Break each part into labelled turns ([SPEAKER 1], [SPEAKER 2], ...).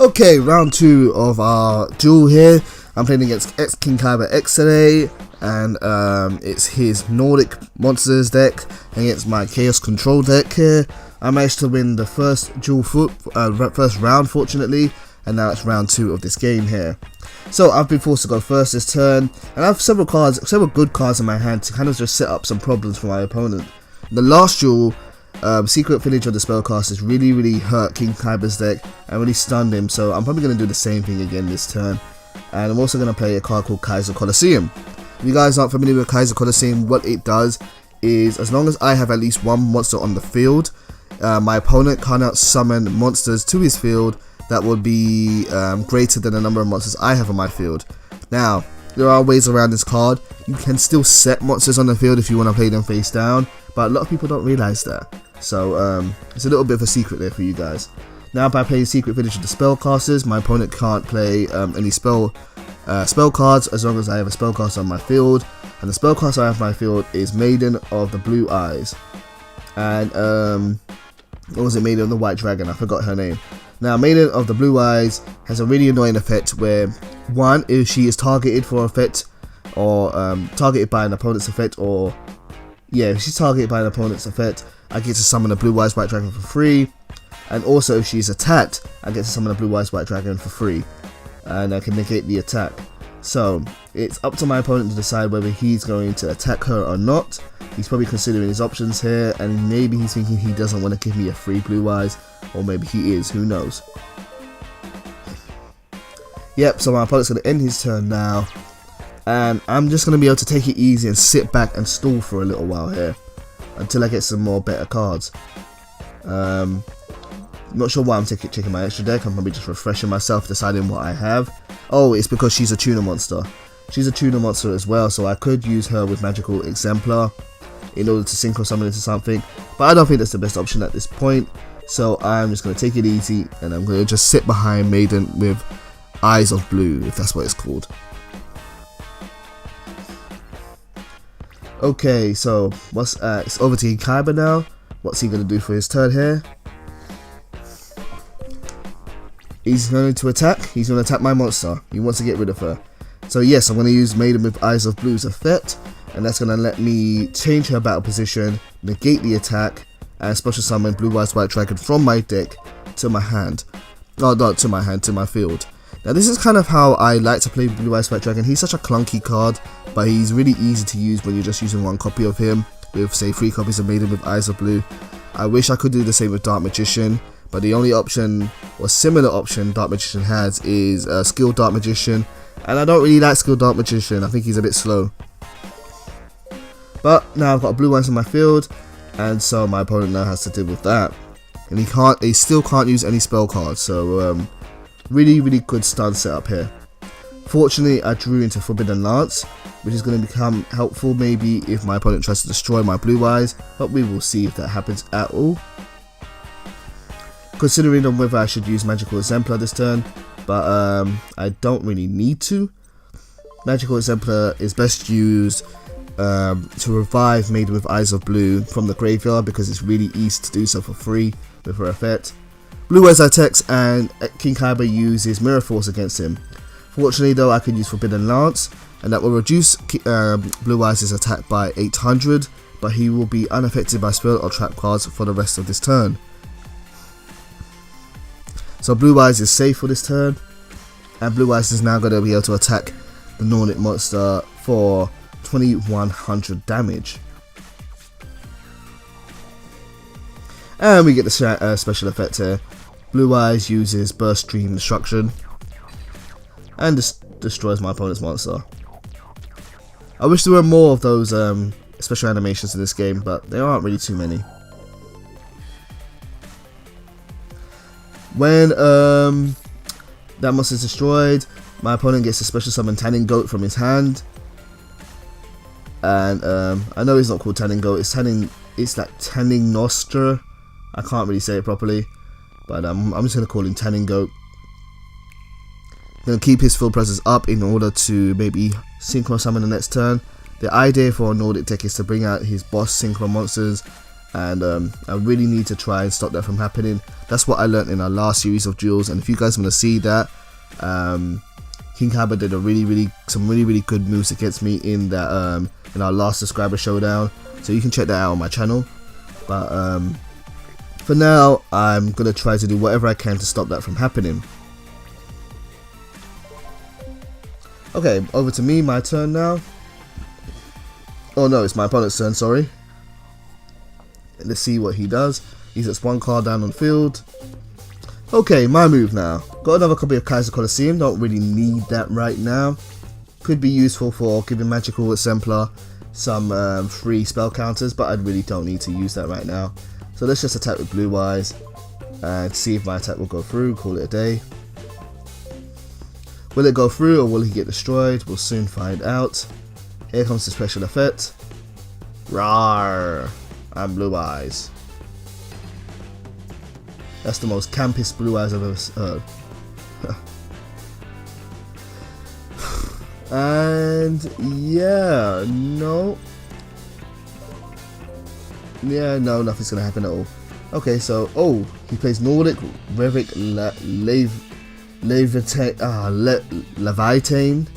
[SPEAKER 1] Okay, round 2 of our duel here. I'm playing against xKINGKAIBAx today, and it's his Nordic monsters deck against my Chaos Control deck here. I managed to win the first first round, fortunately, and now it's round 2 of this game here. So I've been forced to go first this turn, and I have several good cards in my hand to kind of just set up some problems for my opponent. The last duel, Secret Village of the Spellcasters really hurt KINGKAIBA's deck and really stunned him, so I'm probably going to do the same thing again this turn. And I'm also going to play a card called Kaiser Colosseum. If you guys aren't familiar with Kaiser Colosseum, what it does is, as long as I have at least one monster on the field, my opponent cannot summon monsters to his field that would be greater than the number of monsters I have on my field. Now, there are ways around this card. You can still set monsters on the field if you want to play them face down, but a lot of people don't realize that. So it's a little bit of a secret there for you guys. Now, by playing Secret Village of the Spellcasters, my opponent can't play any spell cards as long as I have a spellcaster on my field, and the spellcaster I have on my field is Maiden of the Blue Eyes, and what was it, Maiden of the White Dragon? I forgot her name. Now, Maiden of the Blue Eyes has a really annoying effect where, one, if she is targeted for effect, or targeted by an opponent's effect, or yeah, if she's targeted by an opponent's effect, I get to summon a Blue Eyes White Dragon for free. And also, if she's attacked, I get to summon a Blue Eyes White Dragon for free, and I can negate the attack. So it's up to my opponent to decide whether he's going to attack her or not. He's probably considering his options here, and maybe he's thinking he doesn't want to give me a free Blue Eyes, or maybe he is, who knows. Yep, so my opponent's going to end his turn now, and I'm just going to be able to take it easy and sit back and stall for a little while here until I get some more better cards. Not sure why I'm checking my extra deck. I'm probably just refreshing myself, deciding what I have. Oh, it's because she's a tuner monster. She's a tuner monster as well, so I could use her with Magical Exemplar in order to synchro summon into something, but I don't think that's the best option at this point, so I'm just going to take it easy, and I'm going to just sit behind Maiden with Eyes of Blue, if that's what it's called. Okay, so it's over to Kaiba now. What's he going to do for his turn here? He's going to attack. He's going to attack my monster. He wants to get rid of her. So yes, I'm going to use Maiden with Eyes of Blue's effect, and that's going to let me change her battle position, negate the attack, and special summon Blue Eyes White Dragon from my deck to my hand. Oh, not to my hand, to my field. Now this is kind of how I like to play Blue Eyes White Dragon. He's such a clunky card, but he's really easy to use when you're just using one copy of him with, say, 3 copies of Maiden with Eyes of Blue. I wish I could do the same with Dark Magician, but the only option, or similar option, Dark Magician has is Skilled Dark Magician, and I don't really like Skilled Dark Magician. I think he's a bit slow. But now I've got Blue Eyes on my field, and so my opponent now has to deal with that. And he still can't use any spell cards, so really good stun setup here. Fortunately, I drew into Forbidden Lance, which is going to become helpful maybe if my opponent tries to destroy my Blue Eyes, but we will see if that happens at all. Considering on whether I should use Magical Exemplar this turn, but I don't really need to. Magical Exemplar is best used to revive Maiden with Eyes of Blue from the graveyard, because it's really easy to do so for free with her effect. Blue Eyes attacks, and KINGKAIBA uses Mirror Force against him. Fortunately though, I can use Forbidden Lance, and that will reduce Blue Eyes' attack by 800, but he will be unaffected by spell or trap cards for the rest of this turn. So Blue Eyes is safe for this turn, and Blue Eyes is now going to be able to attack the Nordic monster for 2100 damage. And we get the special effect here. Blue Eyes uses Burst Stream Destruction and destroys my opponent's monster. I wish there were more of those special animations in this game, but there aren't really too many. When that monster is destroyed, my opponent gets a special summon Tanning Goat from his hand, and I know it's not called Tanning Goat. It's like Tanning Nostra. I can't really say it properly, but I'm just gonna call him Tanning Goat. I'm gonna keep his full presence up in order to maybe synchro summon the next turn. The idea for a Nordic deck is to bring out his boss synchro monsters and I really need to try and stop that from happening. That's what I learned in our last series of duels, and if you guys want to see that, KINGKAIBAx did some really good moves against me in that in our last subscriber showdown, so you can check that out on my channel. But for now, I'm gonna try to do whatever I can to stop that from happening. Okay, over to me, my turn now. Oh no, it's my opponent's turn, sorry. Let's see what he does. He sets one card down on the field. Okay, my move now. Got another copy of Kaiser Colosseum, don't really need that right now. Could be useful for giving Magical Exemplar some free spell counters, but I really don't need to use that right now. So let's just attack with Blue Eyes and see if my attack will go through, call it a day. Will it go through or will he get destroyed? We'll soon find out. Here comes the special effect. Rawr! And Blue Eyes. That's the most campest Blue Eyes I've ever heard. And yeah, no. Yeah, no, nothing's gonna happen at all. Okay, so he plays Nordic, Relive, Leviatane.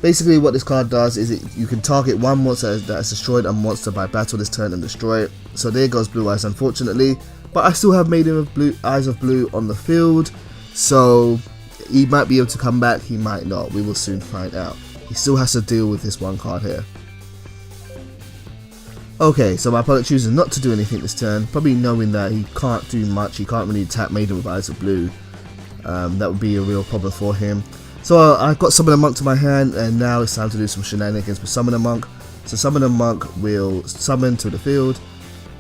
[SPEAKER 1] Basically what this card does is you can target one monster that has destroyed a monster by battle this turn and destroy it. So there goes Blue Eyes, unfortunately. But I still have Maiden of Eyes of Blue on the field, so he might be able to come back, he might not. We will soon find out. He still has to deal with this one card here. Okay, so my opponent chooses not to do anything this turn, probably knowing that he can't do much. He can't really attack Maiden with Eyes of Blue. That would be a real problem for him. So I've got Summon a Monk to my hand, and now it's time to do some shenanigans with Summon a Monk. So Summon a Monk will summon to the field,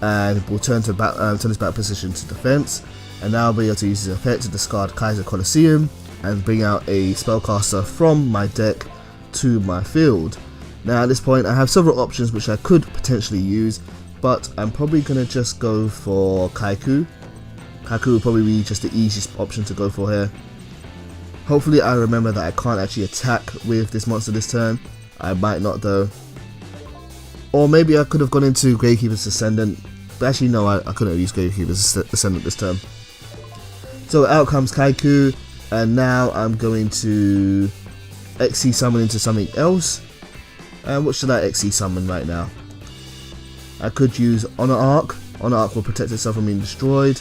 [SPEAKER 1] and will turn his battle position to defense. And now I'll be able to use his effect to discard Kaiser Colosseum and bring out a spellcaster from my deck to my field. Now at this point I have several options which I could potentially use, but I'm probably going to just go for Kaiku. Kaiku will probably be just the easiest option to go for here. Hopefully I remember that I can't actually attack with this monster this turn. I might not though. Or maybe I could have gone into Gravekeeper's Ascendant. But actually no, I couldn't have used Gravekeeper's Ascendant this turn. So out comes Kaiku, and now I'm going to XC summon into something else. And what should I XC summon right now? I could use Honor Arc. Honor Arc will protect itself from being destroyed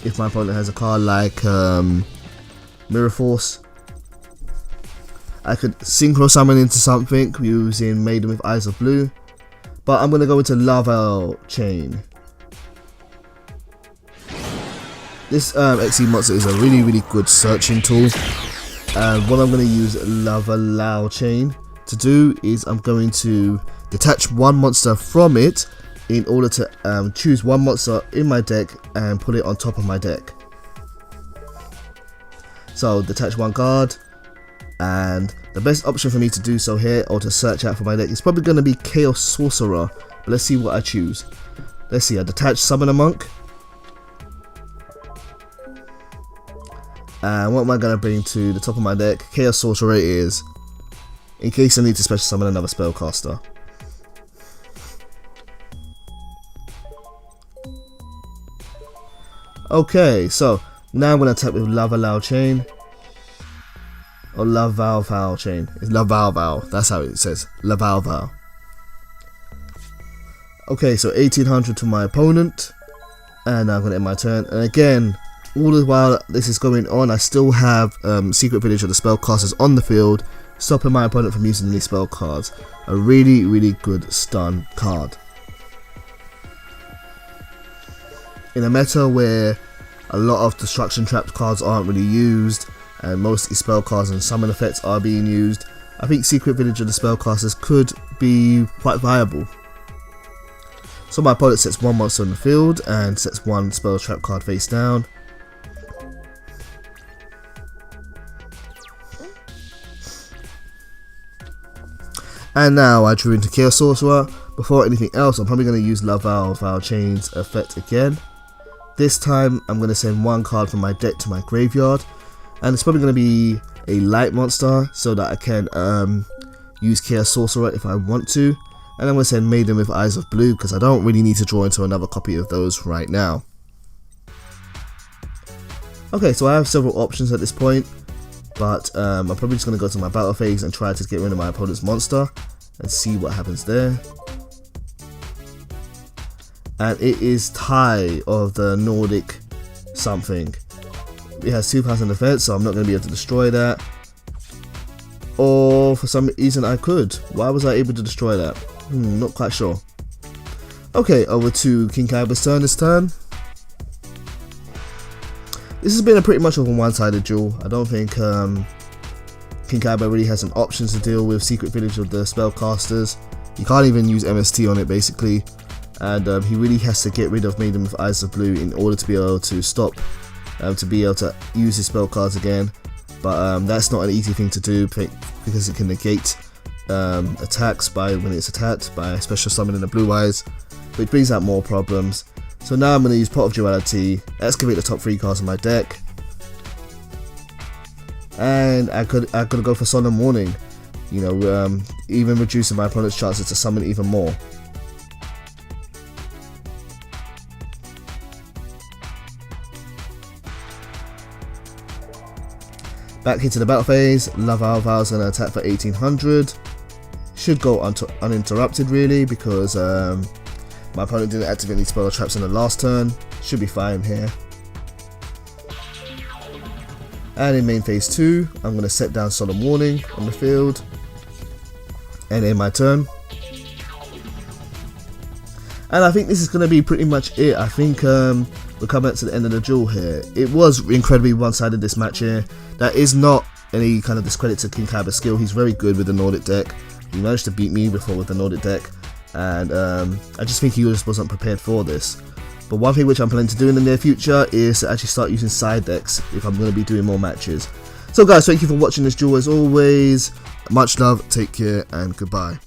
[SPEAKER 1] if my opponent has a card like Mirror Force. I could Synchro Summon into something using Maiden with Eyes of Blue, but I'm going to go into Lava Chain. This XE monster is a really good searching tool, and what I'm going to use Lava Chain to do is I'm going to detach one monster from it in order to choose one monster in my deck and put it on top of my deck. So detach one card, and the best option for me to do so here, or to search out for my deck, is probably going to be Chaos Sorcerer. But let's see what I choose. Let's see, I detach Summon a Monk. And what am I going to bring to the top of my deck? Chaos Sorcerer is, in case I need to special summon another spellcaster. Okay, so now I'm going to attack with Lava Chain. Or Laval Chain. It's Laval, that's how it says. Laval. Okay, so 1800 to my opponent. And now I'm going to end my turn. And again, all the while this is going on, I still have Secret Village of the Spellcasters on the field, stopping my opponent from using any spell cards. A really good stun card. In a meta where a lot of destruction trapped cards aren't really used, and most spell cards and summon effects are being used, I think Secret Village of the Spellcasters could be quite viable. So my opponent sets one monster on the field and sets one spell trap card face down. And now I drew into Chaos Sorcerer. Before anything else, I'm probably going to use Laval Chain's effect again. This time I'm going to send one card from my deck to my graveyard, and it's probably going to be a light monster so that I can use Chaos Sorcerer if I want to. And I'm going to send Maiden with Eyes of Blue because I don't really need to draw into another copy of those right now. Okay, so I have several options at this point, but I'm probably just going to go to my battle phase and try to get rid of my opponent's monster and see what happens there. And it is Tai of the Nordic something. It has 2,000 defense, so I'm not going to be able to destroy that. Or for some reason I could. Why was I able to destroy that? Not quite sure. Okay, over to KINGKAIBA's turn this turn. This has been a pretty much of a one-sided duel. I don't think KINGKAIBA really has an option to deal with Secret Village of the Spellcasters. You can't even use MST on it basically. And he really has to get rid of Maiden with Eyes of Blue in order to be able to stop, to be able to use his spell cards again. But that's not an easy thing to do because it can negate attacks when it's attacked by special summoning the blue eyes, which brings out more problems. So now I'm going to use Pot of Duality, excavate the top 3 cards of my deck, and I could go for Solemn Warning, you know, even reducing my opponent's chances to summon even more. Back into the battle phase, Love Alva is going to attack for 1800. Should go uninterrupted really because my opponent didn't activate any spell traps in the last turn. Should be fine here. And in main phase 2, I'm going to set down Solemn Warning on the field. And in my turn. And I think this is going to be pretty much it. I think we're coming to the end of the duel here. It was incredibly one-sided this match here. That is not any kind of discredit to KINGKAIBA's skill. He's very good with the Nordic deck. He managed to beat me before with the Nordic deck. And I just think he just wasn't prepared for this. But one thing which I'm planning to do in the near future is to actually start using side decks if I'm going to be doing more matches. So guys, thank you for watching this duel as always. Much love, take care, and goodbye.